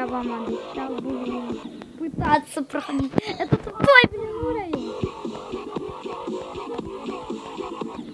я вам обещал, буду пытаться проходить. Это тупой, блин, уровень.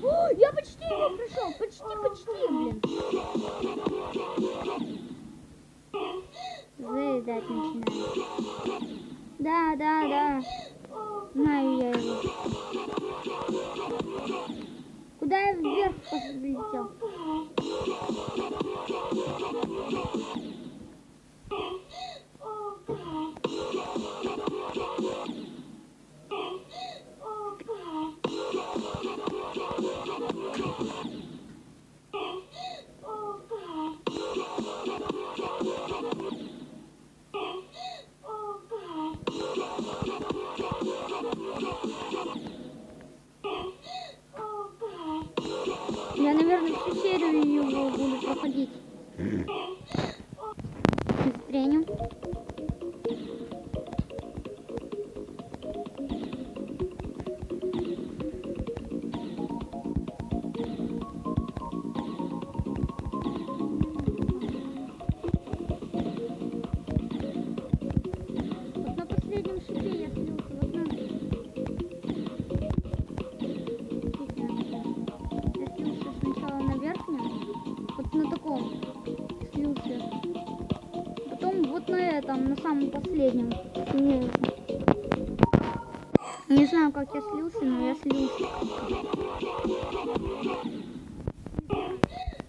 О, я почти его прошел, почти, блин. Заедать начинаю. Да. Знаю я его. Куда я вверх полетел? Я, наверное, всю серию его буду проходить. Треню. Вот на последнем шипе я слился. Вот на... Я слился сначала на верхнем, вот на таком слился. Потом вот на этом, на самом последнем слился. Не знаю, как я слился, но я слился.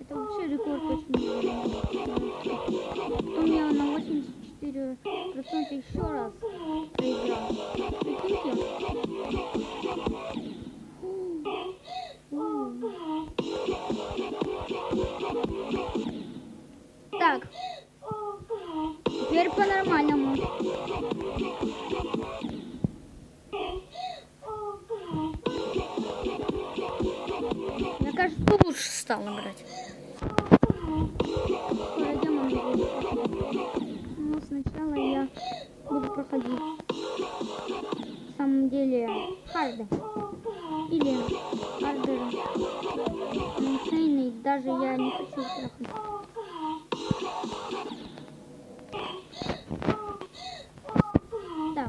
Это вообще рекорд очень. Потом я на 84% еще раз проиграл. Прикиньте. Так. Теперь по-нормальному. Мне кажется, лучше стал играть. Скоро демон будет проходить. Но сначала я буду проходить в самом деле харды. Или харды. Инсейны. Даже я не хочу проходить. Так.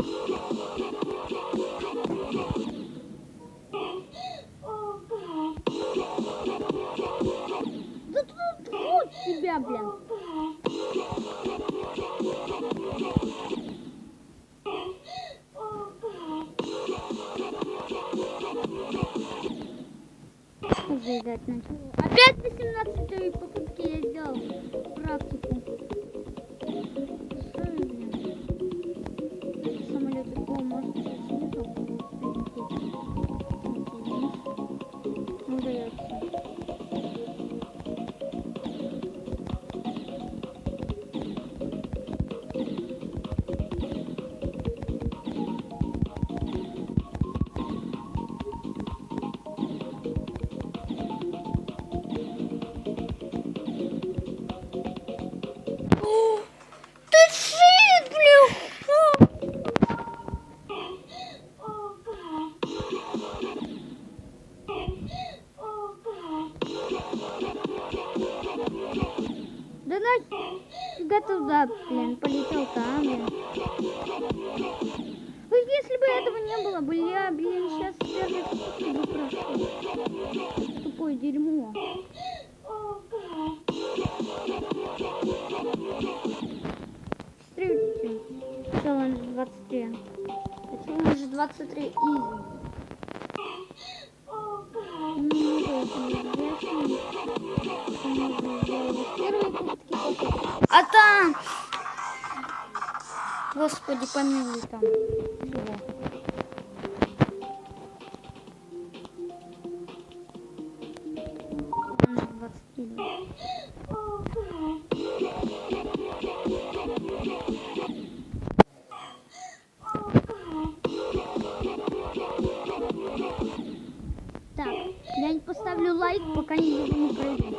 Да тут вот тебя, блин. Заедать начал. Опять на 17-й попытке я сделал практику. Что, блин? Самолет такого может снизу. Удается. Да нафига туда, блин, полетел там, блин. Ой, если бы этого не было, блин, сейчас первый попытки бы прошел. Тупое дерьмо. Смотрите, челлендж 23. А челлендж 23 изи. А там, господи, помилуй, там чего? Так, я не поставлю лайк, пока не пройду.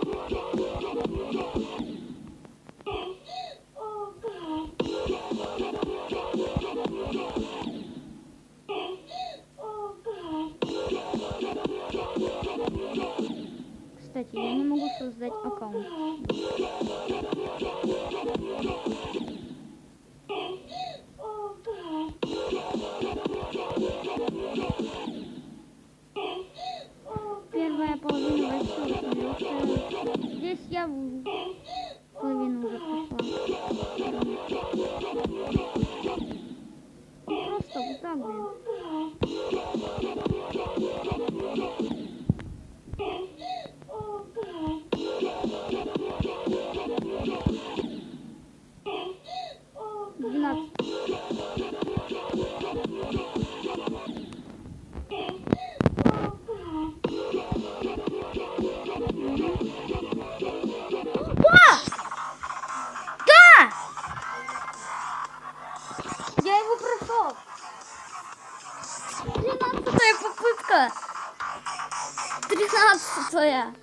Кстати, я не могу создать аккаунт. как, блин? Я его прошел. 13-я попытка. 13-я.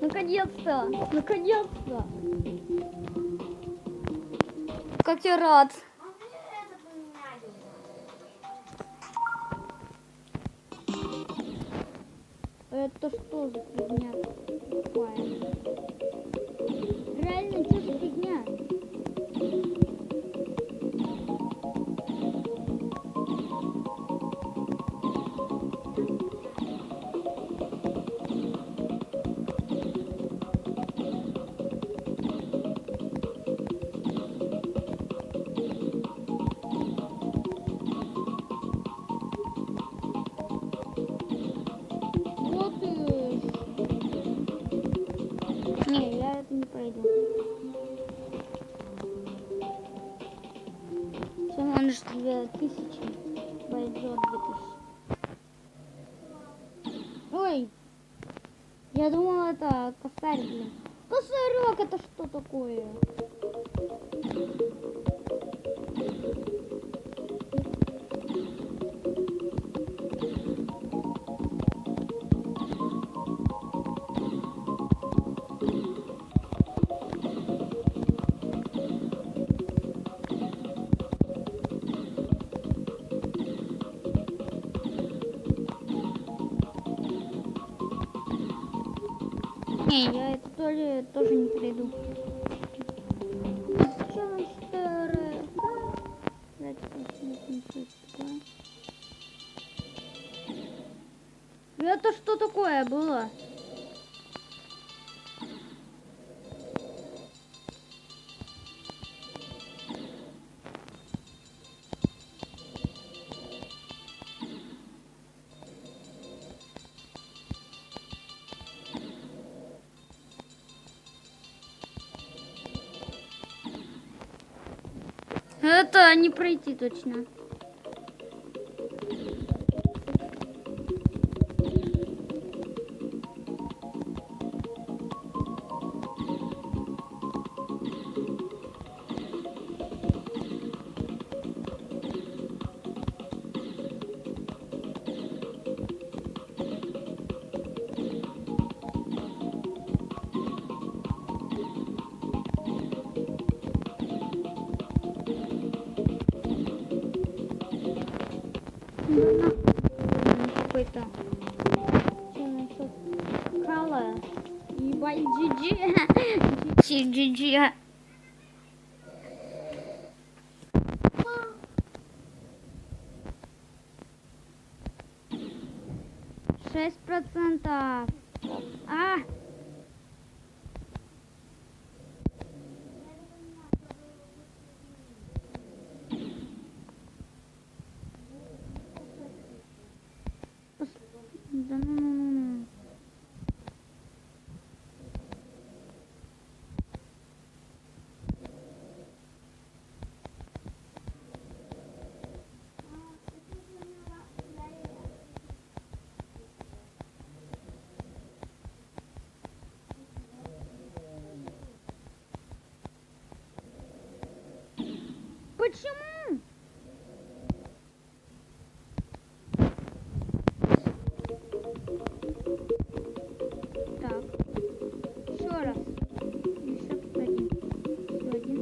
Наконец-то. Наконец-то. Как я рад. Это что за фигня такая? Реально, что за фигня? Не, я это не пройду. Всего лишь 2000. Пойдет 2000. Ой! Я думала, это косарь, блин. Косарек, это что такое? Не, я это тоже не пройду. Это что такое было? Это не пройти точно. Какой-то Кала. Ебать, GG. 6%. А! Да ну. Почему? Так. Еще раз. Еще один. Еще один.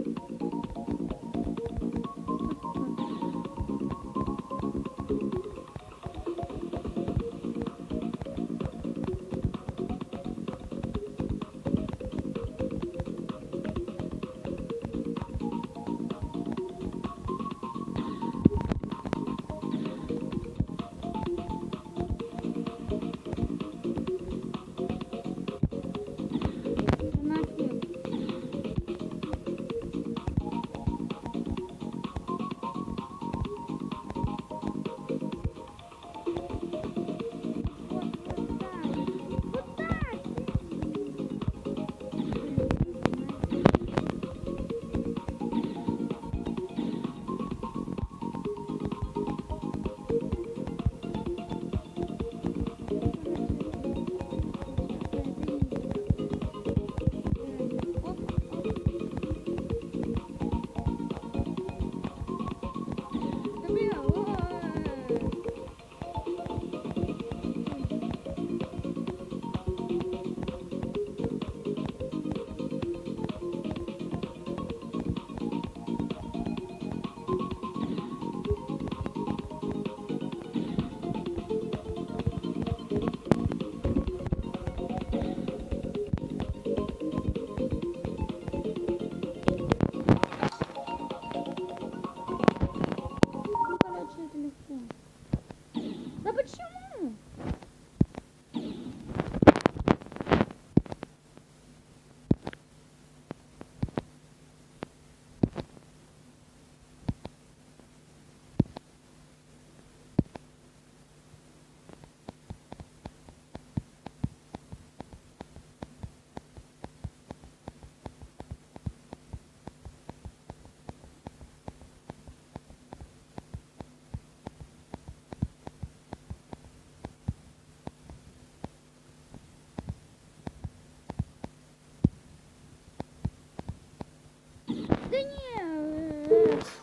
Да не,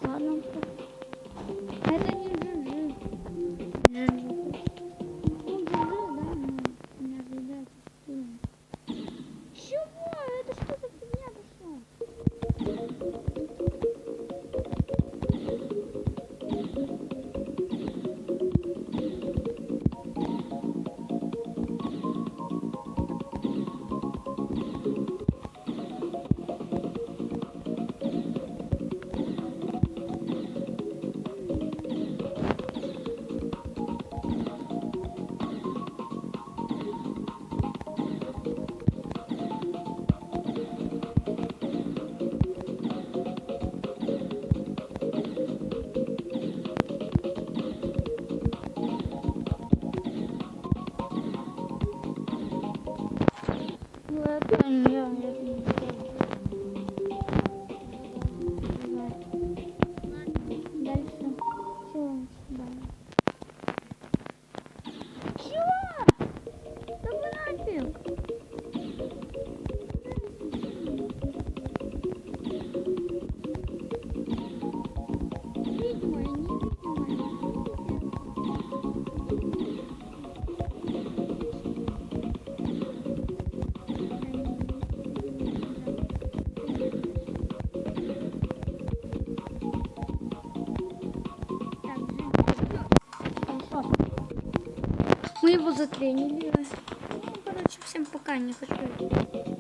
ладно. Это не GG. GG. Ну, GG, да, но меня заедает. Чего? Это что за фигня пошла? Ну, это не, это не дальше. Чего? Да. Чего? Да вы нафиг? Видимо, я не Хорошо. Мы его затренили. Ну, короче, всем пока, не хочу.